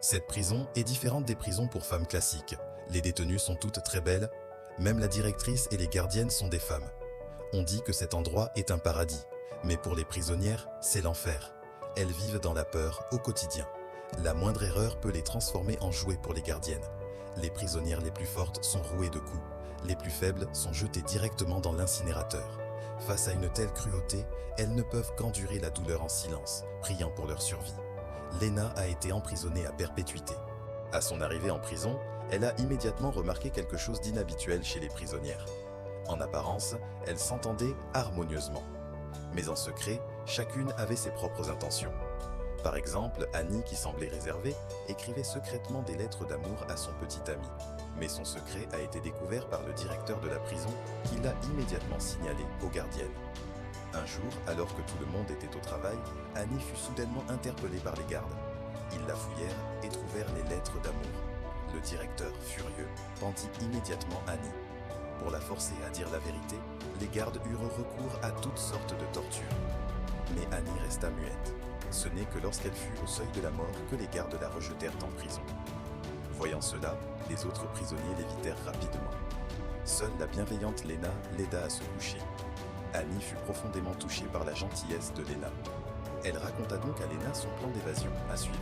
Cette prison est différente des prisons pour femmes classiques. Les détenues sont toutes très belles, même la directrice et les gardiennes sont des femmes. On dit que cet endroit est un paradis, mais pour les prisonnières, c'est l'enfer. Elles vivent dans la peur au quotidien. La moindre erreur peut les transformer en jouets pour les gardiennes. Les prisonnières les plus fortes sont rouées de coups, les plus faibles sont jetées directement dans l'incinérateur. Face à une telle cruauté, elles ne peuvent qu'endurer la douleur en silence, priant pour leur survie. Lena a été emprisonnée à perpétuité. À son arrivée en prison, elle a immédiatement remarqué quelque chose d'inhabituel chez les prisonnières. En apparence, elles s'entendaient harmonieusement. Mais en secret, chacune avait ses propres intentions. Par exemple, Annie, qui semblait réservée, écrivait secrètement des lettres d'amour à son petit ami. Mais son secret a été découvert par le directeur de la prison, qui l'a immédiatement signalé aux gardiennes. Un jour, alors que tout le monde était au travail, Annie fut soudainement interpellée par les gardes. Ils la fouillèrent et trouvèrent les lettres d'amour. Le directeur, furieux, pendit immédiatement Annie. Pour la forcer à dire la vérité, les gardes eurent recours à toutes sortes de tortures. Mais Annie resta muette. Ce n'est que lorsqu'elle fut au seuil de la mort que les gardes la rejetèrent en prison. Voyant cela, les autres prisonniers l'évitèrent rapidement. Seule la bienveillante Lena l'aida à se coucher. Annie fut profondément touchée par la gentillesse de Lena. Elle raconta donc à Lena son plan d'évasion à suivre.